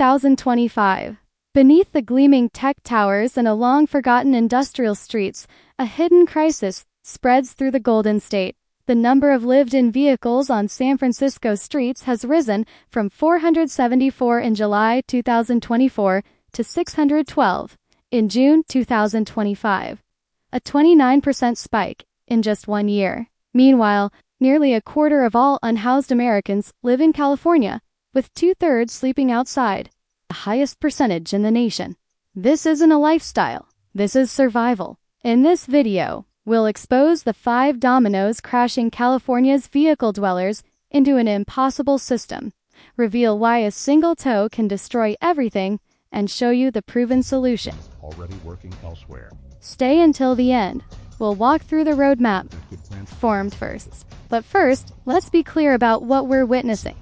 2025. Beneath the gleaming tech towers and along forgotten industrial streets, a hidden crisis spreads through the Golden State. The number of lived-in vehicles on San Francisco streets has risen from 474 in July 2024 to 612 in June 2025, a 29% spike in just 1 year. Meanwhile, nearly a quarter of all unhoused Americans live in California, with 2/3 sleeping outside, the highest percentage in the nation. This isn't a lifestyle, this is survival. In this video, we'll expose the 5 dominoes crashing California's vehicle dwellers into an impossible system, reveal why a single tow can destroy everything, and show you the proven solution. Already working elsewhere. Stay until the end. We'll walk through the roadmap formed first. But first, let's be clear about what we're witnessing.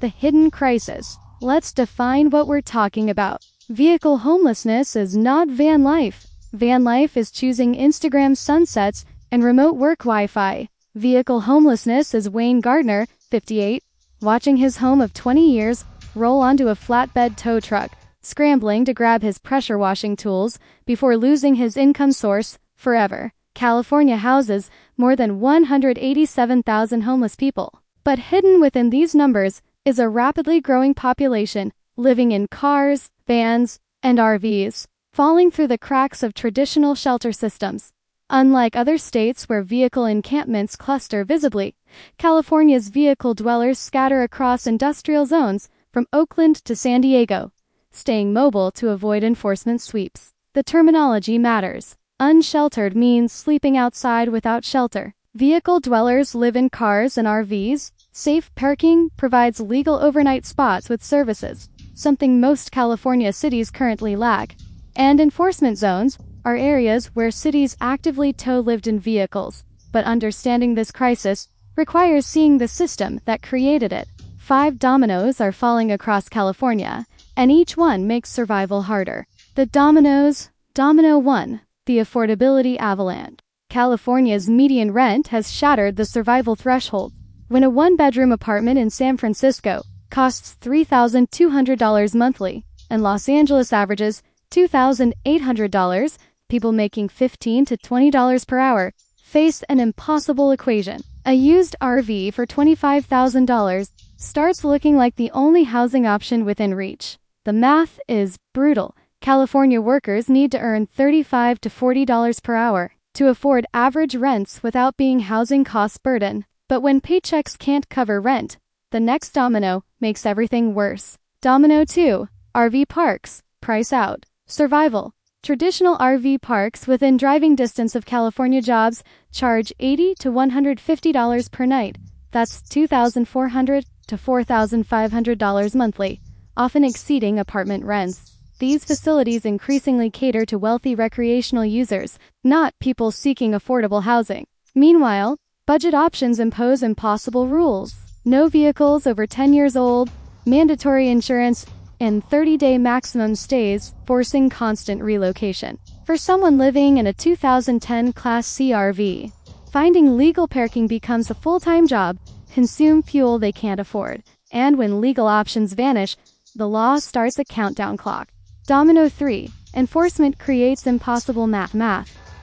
The hidden crisis. Let's define what we're talking about. Vehicle homelessness is not van life. Van life is choosing Instagram sunsets and remote work Wi-Fi. Vehicle homelessness is Wayne Gardner, 58, watching his home of 20 years roll onto a flatbed tow truck, scrambling to grab his pressure washing tools before losing his income source forever. California houses more than 187,000 homeless people. But hidden within these numbers is a rapidly growing population living in cars, vans, and RVs, falling through the cracks of traditional shelter systems. Unlike other states where vehicle encampments cluster visibly, California's vehicle dwellers scatter across industrial zones from Oakland to San Diego, staying mobile to avoid enforcement sweeps. The terminology matters. Unsheltered means sleeping outside without shelter. Vehicle dwellers live in cars and RVs. Safe parking provides legal overnight spots with services, something most California cities currently lack. And enforcement zones are areas where cities actively tow lived-in vehicles. But understanding this crisis requires seeing the system that created it. 5 dominoes are falling across California, and each one makes survival harder. The dominoes. Domino 1. The affordability avalanche. California's median rent has shattered the survival threshold. When a 1-bedroom apartment in San Francisco costs $3,200 monthly, and Los Angeles averages $2,800, people making $15 to $20 per hour face an impossible equation. A used RV for $25,000 starts looking like the only housing option within reach. The math is brutal. California workers need to earn $35 to $40 per hour to afford average rents without being housing cost burden. But when paychecks can't cover rent, the next domino makes everything worse. Domino 2. RV parks. Price out. Survival. Traditional RV parks within driving distance of California jobs charge $80 to $150 per night. That's $2,400 to $4,500 monthly, often exceeding apartment rents. These facilities increasingly cater to wealthy recreational users, not people seeking affordable housing. Meanwhile, budget options impose impossible rules. No vehicles over 10 years old, mandatory insurance, and 30-day maximum stays, forcing constant relocation. For someone living in a 2010 Class C RV, finding legal parking becomes a full-time job, consume fuel they can't afford, and when legal options vanish, the law starts a countdown clock. Domino 3. Enforcement creates impossible math.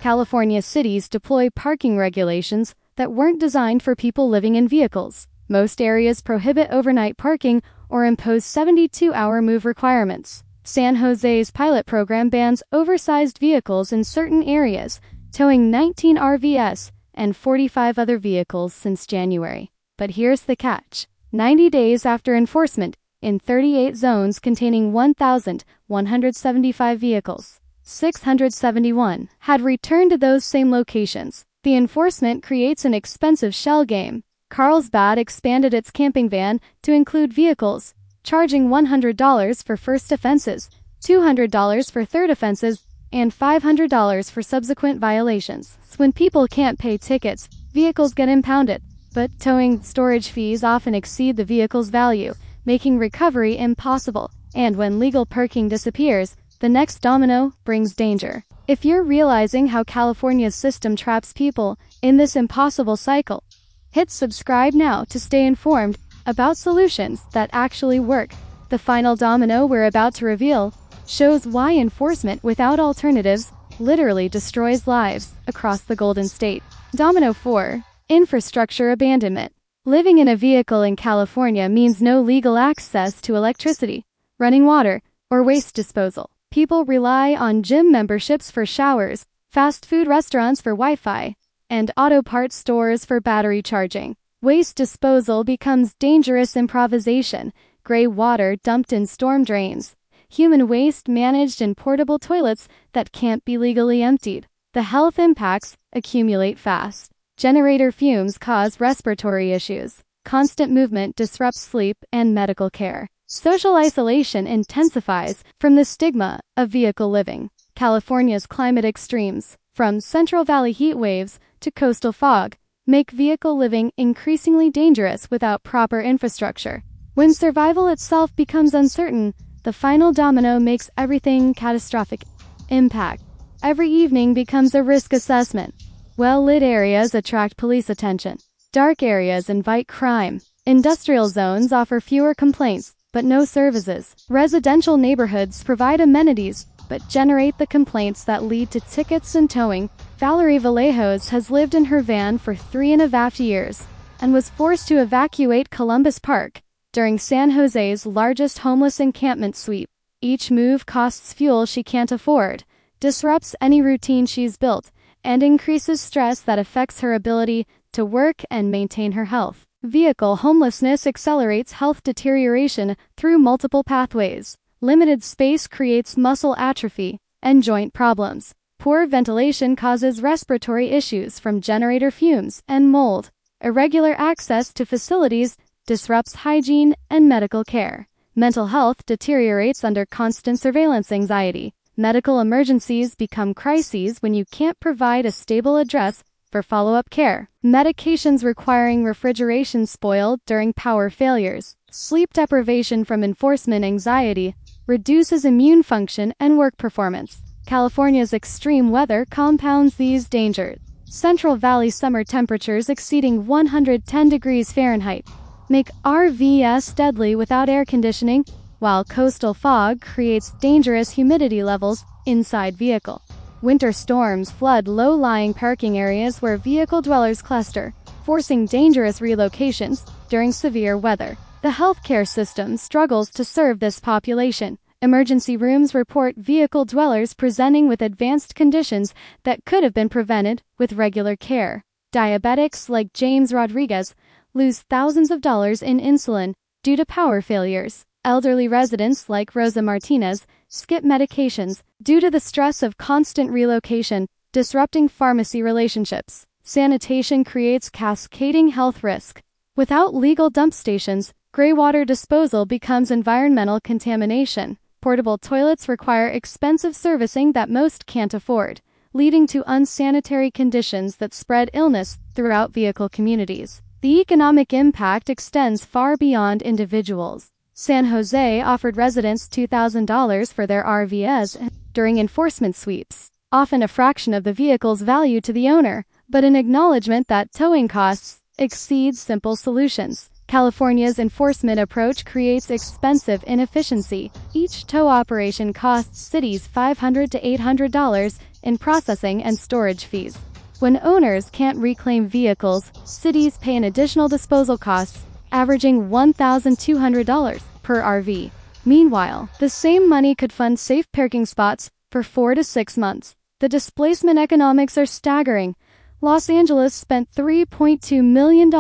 California cities deploy parking regulations that weren't designed for people living in vehicles. Most areas prohibit overnight parking or impose 72-hour move requirements. San Jose's pilot program bans oversized vehicles in certain areas, towing 19 RVs and 45 other vehicles since January. But here's the catch. 90 days after enforcement, in 38 zones containing 1,175 vehicles, 671 had returned to those same locations. The enforcement creates an expensive shell game. Carlsbad expanded its camping ban to include vehicles, charging $100 for first offenses, $200 for third offenses, and $500 for subsequent violations. When people can't pay tickets, vehicles get impounded, but towing storage fees often exceed the vehicle's value, making recovery impossible. And when legal parking disappears, the next domino brings danger. If you're realizing how California's system traps people in this impossible cycle, hit subscribe now to stay informed about solutions that actually work. The final domino we're about to reveal shows why enforcement without alternatives literally destroys lives across the Golden State. Domino 4. Infrastructure abandonment. Living in a vehicle in California means no legal access to electricity, running water, or waste disposal. People rely on gym memberships for showers, fast food restaurants for Wi-Fi, and auto parts stores for battery charging. Waste disposal becomes dangerous improvisation, gray water dumped in storm drains, human waste managed in portable toilets that can't be legally emptied. The health impacts accumulate fast. Generator fumes cause respiratory issues. Constant movement disrupts sleep and medical care. Social isolation intensifies from the stigma of vehicle living. California's climate extremes, from Central Valley heat waves to coastal fog, make vehicle living increasingly dangerous without proper infrastructure. When survival itself becomes uncertain, the final domino makes everything catastrophic. Impact. Every evening becomes a risk assessment. Well-lit areas attract police attention. Dark areas invite crime. Industrial zones offer fewer complaints, but no services. Residential neighborhoods provide amenities, but generate the complaints that lead to tickets and towing. Valerie Vallejos has lived in her van for 3.5 years and was forced to evacuate Columbus Park during San Jose's largest homeless encampment sweep. Each move costs fuel she can't afford, disrupts any routine she's built, and increases stress that affects her ability to work and maintain her health. Vehicle homelessness accelerates health deterioration through multiple pathways. Limited space creates muscle atrophy and joint problems. Poor ventilation causes respiratory issues from generator fumes and mold. Irregular access to facilities disrupts hygiene and medical care. Mental health deteriorates under constant surveillance anxiety. Medical emergencies become crises when you can't provide a stable address for follow-up care. Medications requiring refrigeration spoil during power failures. Sleep deprivation from enforcement anxiety reduces immune function and work performance. California's extreme weather compounds these dangers. Central Valley summer temperatures exceeding 110 degrees Fahrenheit make RVs deadly without air conditioning, while coastal fog creates dangerous humidity levels inside vehicle. Winter storms flood low-lying parking areas where vehicle dwellers cluster, forcing dangerous relocations during severe weather. The healthcare system struggles to serve this population. Emergency rooms report vehicle dwellers presenting with advanced conditions that could have been prevented with regular care. Diabetics like James Rodriguez lose thousands of dollars in insulin due to power failures. Elderly residents like Rosa Martinez skip medications due to the stress of constant relocation, disrupting pharmacy relationships. Sanitation creates cascading health risk. Without legal dump stations, gray water disposal becomes environmental contamination. Portable toilets require expensive servicing that most can't afford, leading to unsanitary conditions that spread illness throughout vehicle communities. The economic impact extends far beyond individuals. San Jose offered residents $2,000 for their RVs during enforcement sweeps, often a fraction of the vehicle's value to the owner, but an acknowledgement that towing costs exceed simple solutions. California's enforcement approach creates expensive inefficiency. Each tow operation costs cities $500 to $800 in processing and storage fees. When owners can't reclaim vehicles, cities pay an additional disposal costs, averaging $1,200 per RV. Meanwhile, the same money could fund safe parking spots for 4 to 6 months. The displacement economics are staggering. Los Angeles spent $3.2 million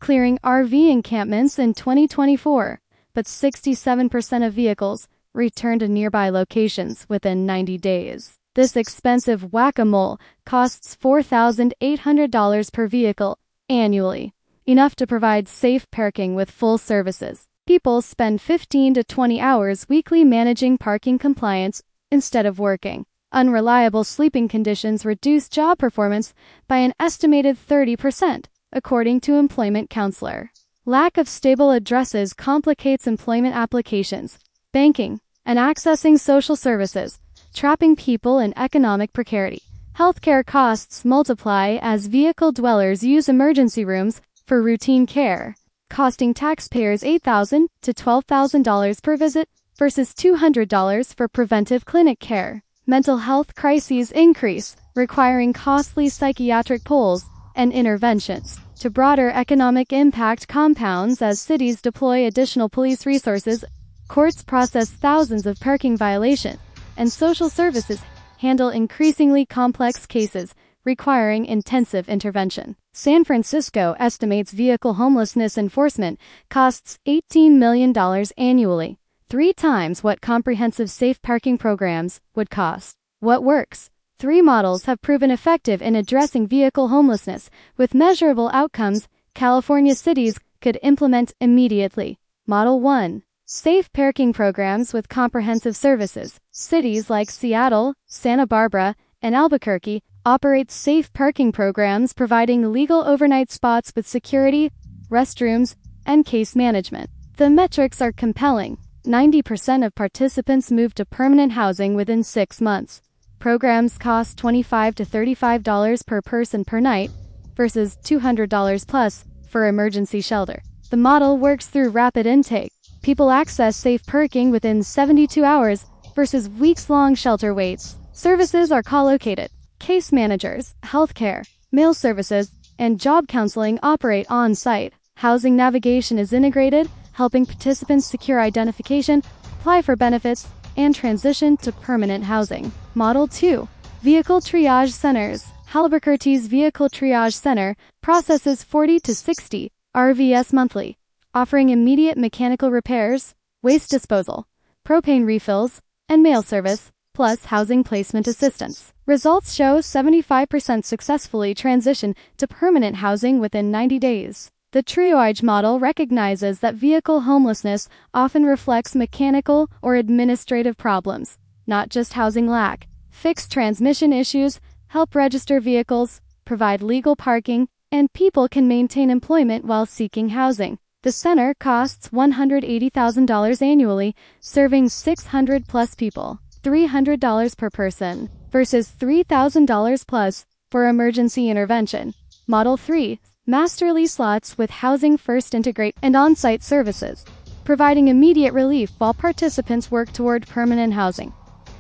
clearing RV encampments in 2024, but 67% of vehicles returned to nearby locations within 90 days. This expensive whack-a-mole costs $4,800 per vehicle annually, enough to provide safe parking with full services. People spend 15 to 20 hours weekly managing parking compliance instead of working. Unreliable sleeping conditions reduce job performance by an estimated 30%, according to employment counselor. Lack of stable addresses complicates employment applications, banking, and accessing social services, trapping people in economic precarity. Healthcare costs multiply as vehicle dwellers use emergency rooms for routine care. costing taxpayers $8,000 to $12,000 per visit versus $200 for preventive clinic care. Mental health crises increase, requiring costly psychiatric polls and interventions. To broader economic impact compounds as cities deploy additional police resources, courts process thousands of parking violations, and social services handle increasingly complex cases requiring intensive intervention. San Francisco estimates vehicle homelessness enforcement costs $18 million annually, 3 times what comprehensive safe parking programs would cost. What works? 3 models have proven effective in addressing vehicle homelessness, with measurable outcomes California cities could implement immediately. Model 1. Safe parking programs with comprehensive services. Cities like Seattle, Santa Barbara, and Albuquerque operate safe parking programs providing legal overnight spots with security, restrooms, and case management. The metrics are compelling. 90% of participants move to permanent housing within 6 months. Programs cost $25 to $35 per person per night versus $200 plus for emergency shelter. The model works through rapid intake. People access safe parking within 72 hours versus weeks-long shelter waits. Services are co-located. Case managers, healthcare, mail services, and job counseling operate on-site. Housing navigation is integrated, helping participants secure identification, apply for benefits, and transition to permanent housing. Model 2. Vehicle Triage Centers. Albuquerque's Vehicle Triage Center processes 40 to 60 RVs monthly, offering immediate mechanical repairs, waste disposal, propane refills, and mail service, plus housing placement assistance. Results show 75% successfully transition to permanent housing within 90 days. The triage model recognizes that vehicle homelessness often reflects mechanical or administrative problems, not just housing lack. Fix transmission issues, help register vehicles, provide legal parking, and people can maintain employment while seeking housing. The center costs $180,000 annually, serving 600 plus people. $300 per person versus $3,000 plus for emergency intervention. Model 3. Master lease lots with housing first integrate and on-site services, providing immediate relief while participants work toward permanent housing.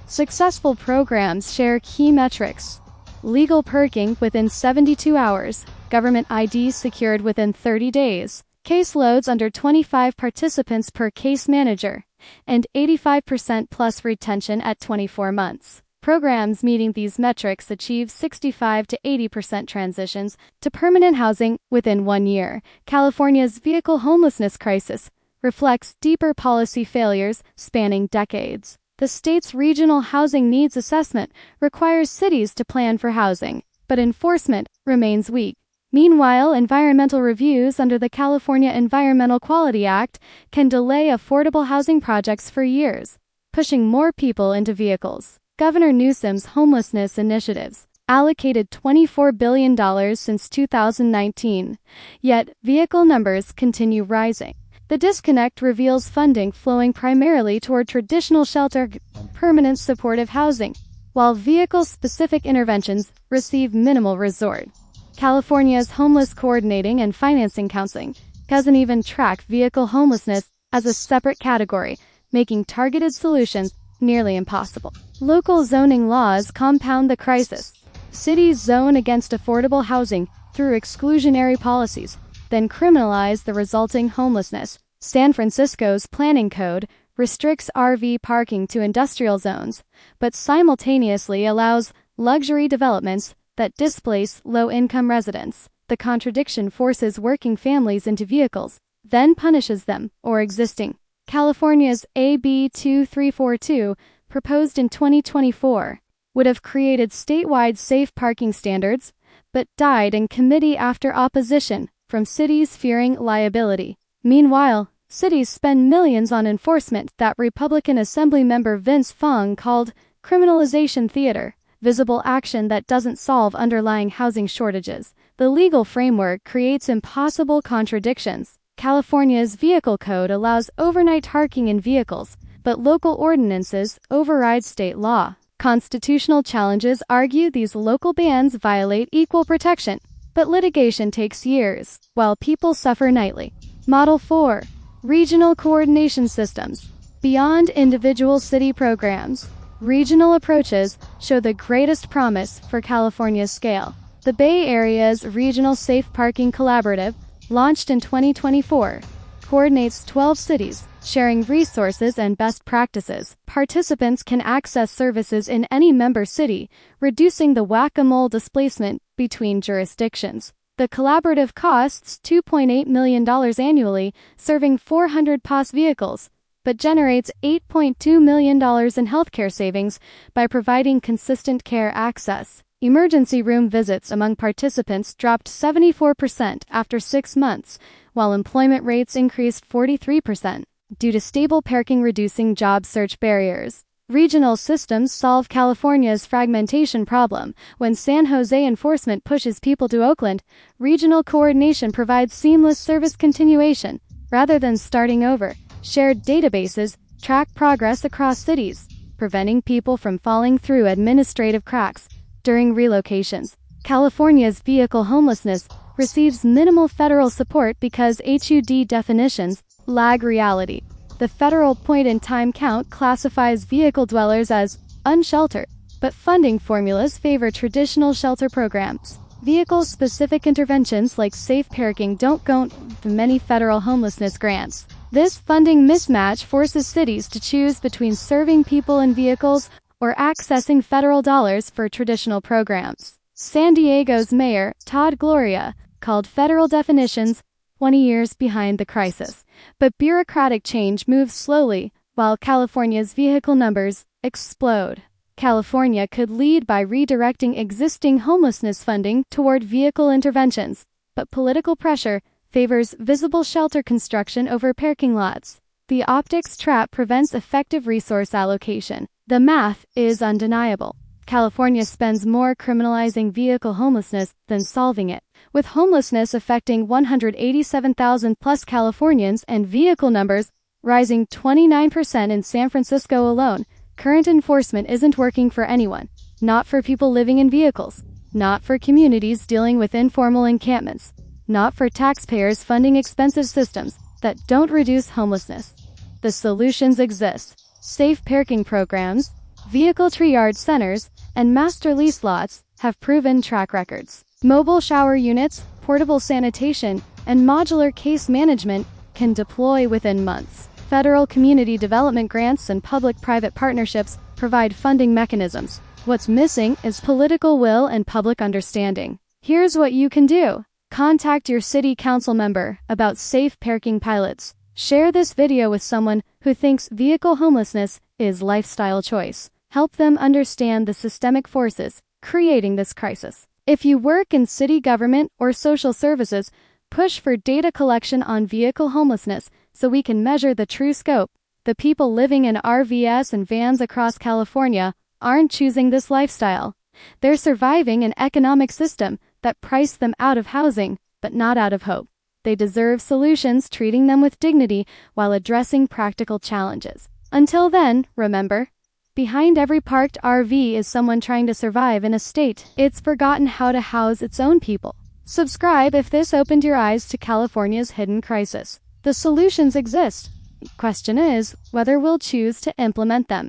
Successful programs share key metrics. Legal parking within 72 hours, government ID secured within 30 days, caseloads under 25 participants per case manager, and 85% plus retention at 24 months. Programs meeting these metrics achieve 65 to 80% transitions to permanent housing within 1 year. California's vehicle homelessness crisis reflects deeper policy failures spanning decades. The state's regional housing needs assessment requires cities to plan for housing, but enforcement remains weak. Meanwhile, environmental reviews under the California Environmental Quality Act can delay affordable housing projects for years, pushing more people into vehicles. Governor Newsom's homelessness initiatives allocated $24 billion since 2019, yet vehicle numbers continue rising. The disconnect reveals funding flowing primarily toward traditional shelter and permanent supportive housing, while vehicle-specific interventions receive minimal resort. California's Homeless Coordinating and Financing Counseling doesn't even track vehicle homelessness as a separate category, making targeted solutions nearly impossible. Local zoning laws compound the crisis. Cities zone against affordable housing through exclusionary policies, then criminalize the resulting homelessness. San Francisco's planning code restricts RV parking to industrial zones, but simultaneously allows luxury developments that displace low-income residents. The contradiction forces working families into vehicles, then punishes them or existing. California's AB 2342, proposed in 2024, would have created statewide safe parking standards, but died in committee after opposition from cities fearing liability. Meanwhile, cities spend millions on enforcement that Republican Assemblymember Vince Fong called criminalization theater, visible action that doesn't solve underlying housing shortages. The legal framework creates impossible contradictions. California's vehicle code allows overnight parking in vehicles, but local ordinances override state law. Constitutional challenges argue these local bans violate equal protection, but litigation takes years, while people suffer nightly. Model 4. Regional coordination systems. Beyond individual city programs, regional approaches show the greatest promise for California's scale. The Bay Area's Regional Safe Parking Collaborative, launched in 2024, coordinates 12 cities, sharing resources and best practices. Participants can access services in any member city, reducing the whack-a-mole displacement between jurisdictions. The collaborative costs $2.8 million annually, serving 400 POS vehicles, but generates $8.2 million in healthcare savings by providing consistent care access. Emergency room visits among participants dropped 74% after 6 months, while employment rates increased 43% due to stable parking reducing job search barriers. Regional systems solve California's fragmentation problem. When San Jose enforcement pushes people to Oakland, regional coordination provides seamless service continuation rather than starting over. Shared databases track progress across cities, preventing people from falling through administrative cracks during relocations. California's vehicle homelessness receives minimal federal support because HUD definitions lag reality. The federal point-in-time count classifies vehicle dwellers as unsheltered, but funding formulas favor traditional shelter programs. Vehicle-specific interventions like safe parking don't go to many federal homelessness grants. This funding mismatch forces cities to choose between serving people in vehicles or accessing federal dollars for traditional programs. San Diego's mayor, Todd Gloria, called federal definitions 20 years behind the crisis. But bureaucratic change moves slowly, while California's vehicle numbers explode. California could lead by redirecting existing homelessness funding toward vehicle interventions, but political pressure favors visible shelter construction over parking lots. The optics trap prevents effective resource allocation. The math is undeniable. California spends more criminalizing vehicle homelessness than solving it. With homelessness affecting 187,000 plus Californians and vehicle numbers rising 29% in San Francisco alone, current enforcement isn't working for anyone. Not for people living in vehicles. Not for communities dealing with informal encampments. Not for taxpayers funding expensive systems that don't reduce homelessness. The solutions exist. Safe parking programs, vehicle triage centers, and master lease lots have proven track records. Mobile shower units, portable sanitation, and modular case management can deploy within months. Federal community development grants and public-private partnerships provide funding mechanisms. What's missing is political will and public understanding. Here's what you can do. Contact your city council member about safe parking pilots. Share this video with someone who thinks vehicle homelessness is lifestyle choice. Help them understand the systemic forces creating this crisis. If you work in city government or social services, push for data collection on vehicle homelessness so we can measure the true scope. The people living in RVs and vans across California aren't choosing this lifestyle. They're surviving an economic system that priced them out of housing, but not out of hope. They deserve solutions treating them with dignity while addressing practical challenges. Until then, remember, behind every parked RV is someone trying to survive in a state it's forgotten how to house its own people. Subscribe if this opened your eyes to California's hidden crisis. The solutions exist. The question is whether we'll choose to implement them.